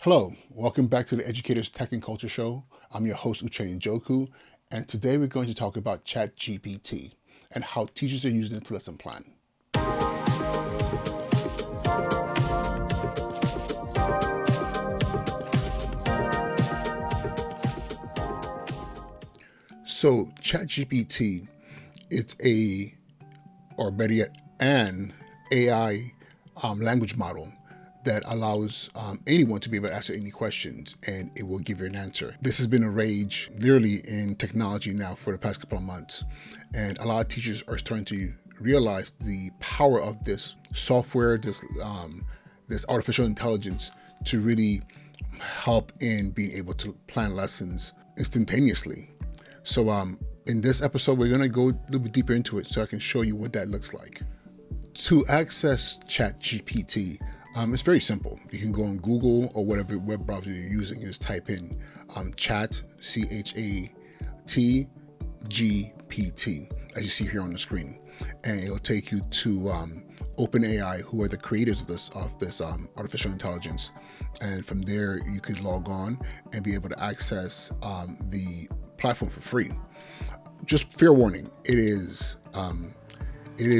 Hello, welcome back to the Educator's Tech and Culture Show. I'm your host, Uche Njoku, and today we're going to talk about Chat GPT and how teachers are using it to lesson plan. So Chat GPT, or better yet, an AI language model that allows anyone to be able to answer any questions, and it will give you an answer. This has been a rage literally in technology now for the past couple of months, and a lot of teachers are starting to realize the power of this software, this artificial intelligence, to really help in being able to plan lessons instantaneously. So in this episode, we're going to go a little bit deeper into it so I can show you what that looks like. To access Chat GPT, it's very simple. You can go on Google or whatever web browser you're using and just type in chat, CHAT GPT, as you see here on the screen. And it'll take you to OpenAI, who are the creators of this artificial intelligence. And from there, you could log on and be able to access the platform for free. Just fair warning, it is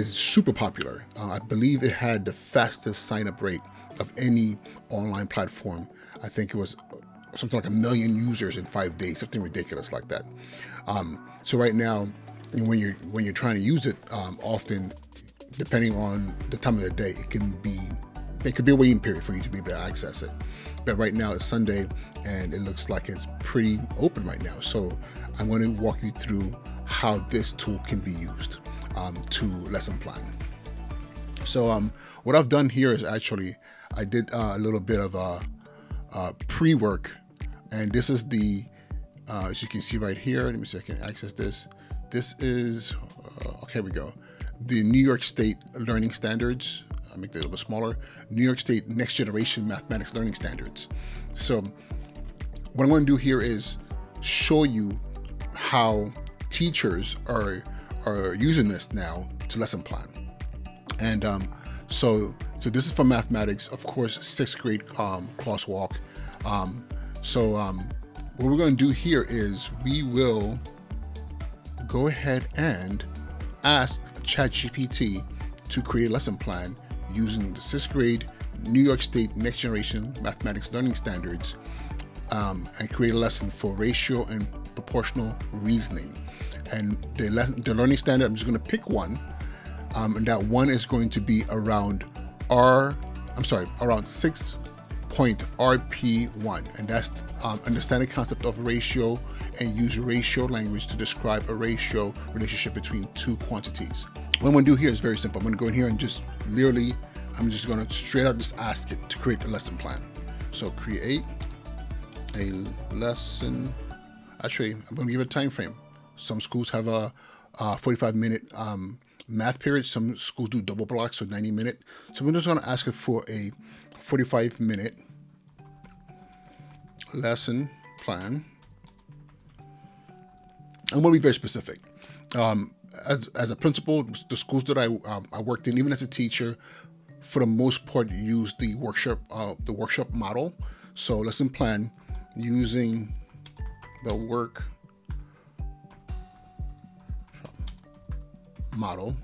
super popular. I believe it had the fastest sign-up rate of any online platform. I think it was something like 1 million users in 5 days, something ridiculous like that. So right now, when you're trying to use it, often, depending on the time of the day, it could be a waiting period for you to be able to access it. But right now it's Sunday, and it looks like it's pretty open right now. So I'm going to walk you through how this tool can be used to lesson plan. So what I've done here is actually I did a little bit of pre-work, and this is the as you can see right here. Let me see if I can access this. This is okay. We go. The New York State Learning Standards. I'll make that a little bit smaller. New York State Next Generation Mathematics Learning Standards. So what I'm going to do here is show you how teachers are using this now to lesson plan. And so this is for mathematics, of course, 6th grade crosswalk. What we're going to do here is we will go ahead and ask ChatGPT to create a lesson plan using the 6th grade New York State Next Generation Mathematics Learning Standards, and create a lesson for ratio and proportional reasoning. And the learning standard, I'm just going to pick one, and that one is going to be around around 6.RP1, and that's understand the concept of ratio and use ratio language to describe a ratio relationship between two quantities. What I'm going to do here is very simple. I'm going to go in here and just literally, I'm just going to straight out just ask it to create a lesson plan. So create a lesson. Actually, I'm going to give it a time frame. Some schools have a 45-minute math period. Some schools do double blocks, so 90-minute. So we're just going to ask it for a 45-minute lesson plan. I'm going to be very specific. As a principal, the schools that I worked in, even as a teacher, for the most part, use the workshop model. So lesson plan using the work model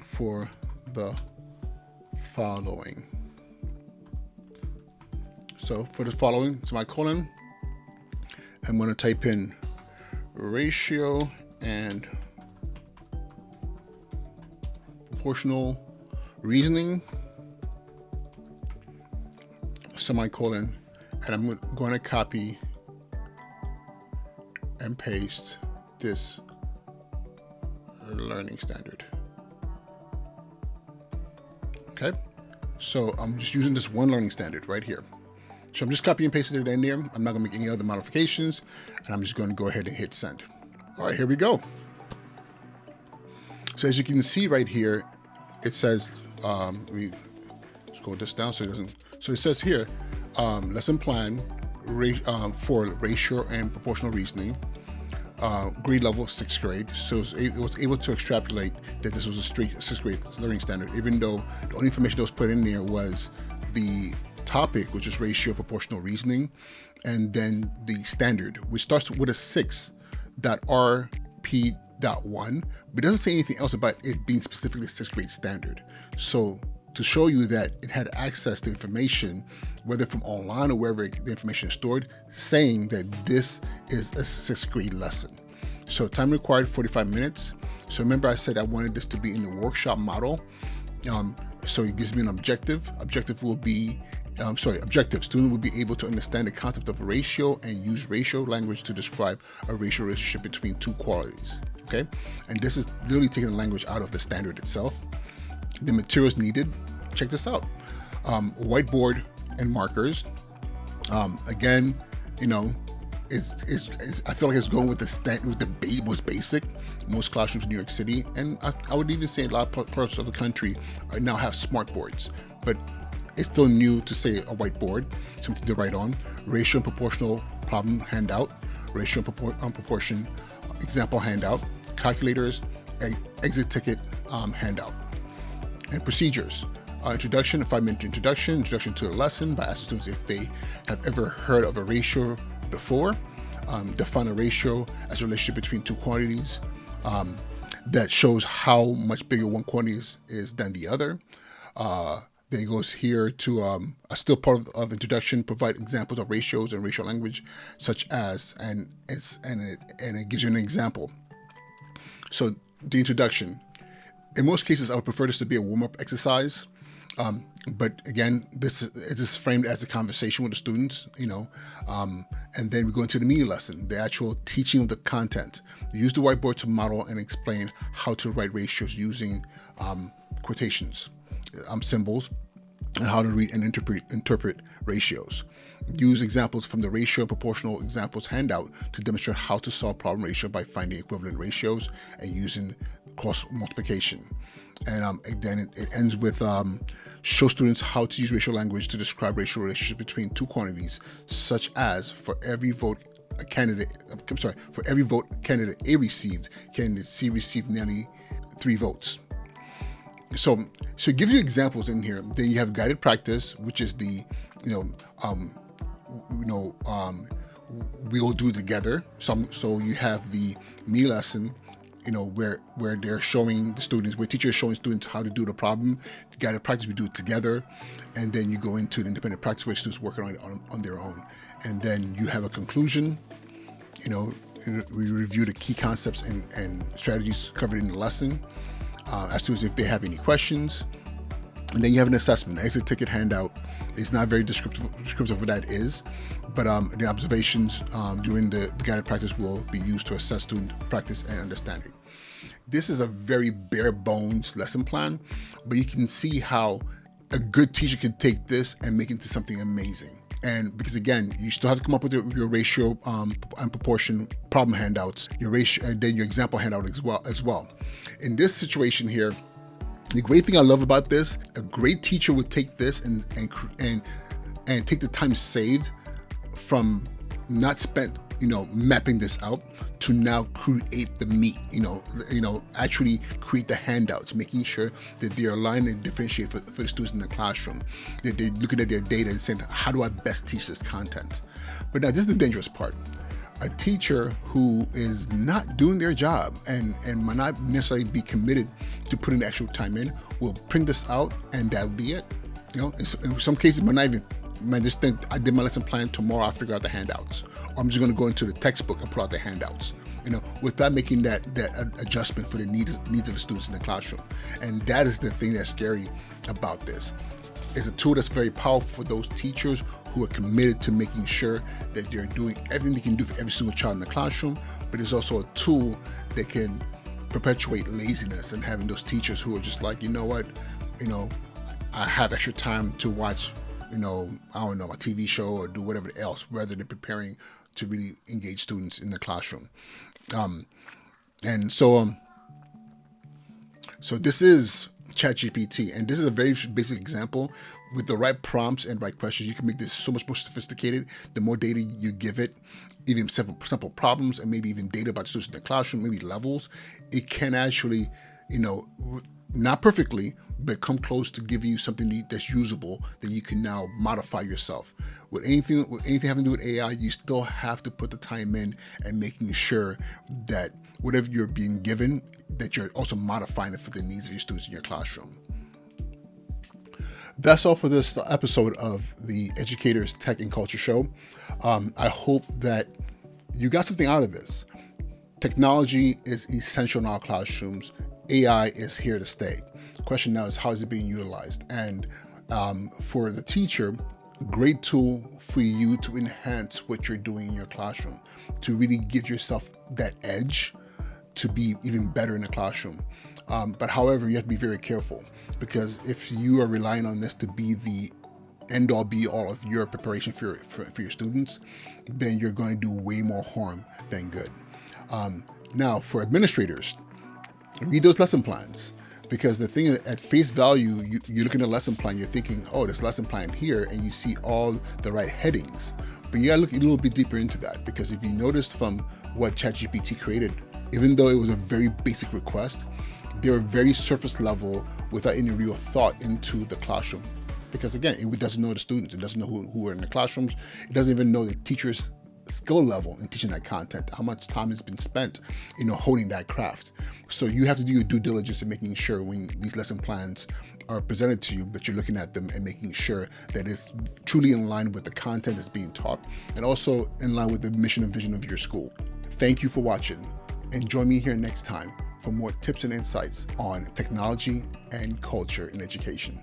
for the following. So for the following, semicolon, I'm going to type in ratio and proportional reasoning, semicolon, and I'm going to copy and paste this learning standard. Okay, so I'm just using this one learning standard right here. So I'm just copying and pasting it in there. I'm not going to make any other modifications, and I'm just going to go ahead and hit send. All right, here we go. So as you can see right here, it says, let me scroll this down so it doesn't. So it says here, lesson plan for ratio and proportional reasoning. grade level, 6th grade. So it was able to extrapolate that this was a straight 6th grade learning standard, even though the only information that was put in there was the topic, which is ratio proportional reasoning, and then the standard, which starts with a 6.RP.1, but doesn't say anything else about it being specifically 6th grade standard. So to show you that it had access to information, whether from online or wherever the information is stored, saying that this is a 6th grade lesson. So time required 45 minutes. So remember I said I wanted this to be in the workshop model. So it gives me an objective. Objective will be, student will be able to understand the concept of a ratio and use ratio language to describe a ratio relationship between two qualities, okay? And this is literally taking the language out of the standard itself. The materials needed, check this out. Whiteboard and markers. Again, you know, it's I feel like it's going with the was basic. Most classrooms in New York City, and I would even say a lot of parts of the country now have smart boards, but it's still new to say a whiteboard, something to write on. Ratio and proportional problem handout, ratio and proportion example handout, calculators, exit ticket handout. And procedures. Introduction, a 5-minute introduction to the lesson by asking students if they have ever heard of a ratio before. Define a ratio as a relationship between two quantities that shows how much bigger one quantity is than the other. Then it goes here to a still part of introduction, provide examples of ratios and ratio language, such as, and it gives you an example. So the introduction. In most cases, I would prefer this to be a warm-up exercise. But again, this is framed as a conversation with the students, you know, and then we go into the mini lesson, the actual teaching of the content. We use the whiteboard to model and explain how to write ratios using quotations, symbols, and how to read and interpret ratios. Use examples from the ratio and proportional examples handout to demonstrate how to solve problem ratio by finding equivalent ratios and using cross multiplication. And then it ends with show students how to use ratio language to describe ratio relationships between two quantities, such as for every vote candidate A received, candidate C received nearly 3 votes. So it gives you examples in here. Then you have guided practice, which is the, we'll do together. So you have the me lesson, you know, where they're showing the students, where teachers are showing students how to do the problem. Guided practice, we do it together. And then you go into the independent practice where students working on it on their own. And then you have a conclusion, you know, we review the key concepts and strategies covered in the lesson. Ask students if they have any questions. And then you have an assessment, exit ticket handout. It's not very descriptive of what that is, but the observations during the guided practice will be used to assess student practice and understanding. This is a very bare bones lesson plan, but you can see how a good teacher can take this and make it into something amazing. And because again, you still have to come up with your ratio and proportion problem handouts, your ratio, and then your example handout as well. In this situation here, the great thing I love about this, a great teacher would take this and take the time saved from not spent, you know, mapping this out to now create the meat, actually create the handouts, making sure that they're aligned and differentiate for the students in the classroom, that they're looking at their data and saying, how do I best teach this content? But now this is the dangerous part. A teacher who is not doing their job and might not necessarily be committed to putting the actual time in will print this out and that'll be it. You know, in some cases, might just think I did my lesson plan, tomorrow I'll figure out the handouts. Or I'm just going to go into the textbook and pull out the handouts, you know, without making that adjustment for the needs of the students in the classroom. And that is the thing that's scary about this. It's a tool that's very powerful for those teachers who are committed to making sure that they're doing everything they can do for every single child in the classroom, but it's also a tool that can perpetuate laziness and having those teachers who are just like, you know what, you know, I have extra time to watch, you know, I don't know, a TV show or do whatever else rather than preparing to really engage students in the classroom. So this is Chat GPT, and this is a very basic example. With the right prompts and right questions, you can make this so much more sophisticated. The more data you give it, even simple problems, and maybe even data about students in the classroom, maybe levels, it can actually, you know, not perfectly, but come close to giving you something that's usable that you can now modify yourself. With anything having to do with AI, you still have to put the time in and making sure that whatever you're being given, that you're also modifying it for the needs of your students in your classroom. That's all for this episode of the Educator's Tech and Culture Show. I hope that you got something out of this. Technology is essential in our classrooms. AI is here to stay. The question now is, how is it being utilized? And for the teacher, great tool for you to enhance what you're doing in your classroom, to really give yourself that edge to be even better in the classroom. But however, you have to be very careful, because if you are relying on this to be the end all be all of your preparation for your students, then you're going to do way more harm than good. Now, for administrators, read those lesson plans, because the thing at face value, you look at the lesson plan, you're thinking, oh, this lesson plan here, and you see all the right headings. But you gotta look a little bit deeper into that, because if you noticed from what Chat GPT created, even though it was a very basic request, they were very surface level without any real thought into the classroom. Because again, it doesn't know the students, it doesn't know who are in the classrooms, it doesn't even know the teachers' skill level in teaching that content, how much time has been spent, honing that craft. So you have to do your due diligence in making sure when these lesson plans are presented to you, that you're looking at them and making sure that it's truly in line with the content that's being taught, and also in line with the mission and vision of your school. Thank you for watching, and join me here next time for more tips and insights on technology and culture in education.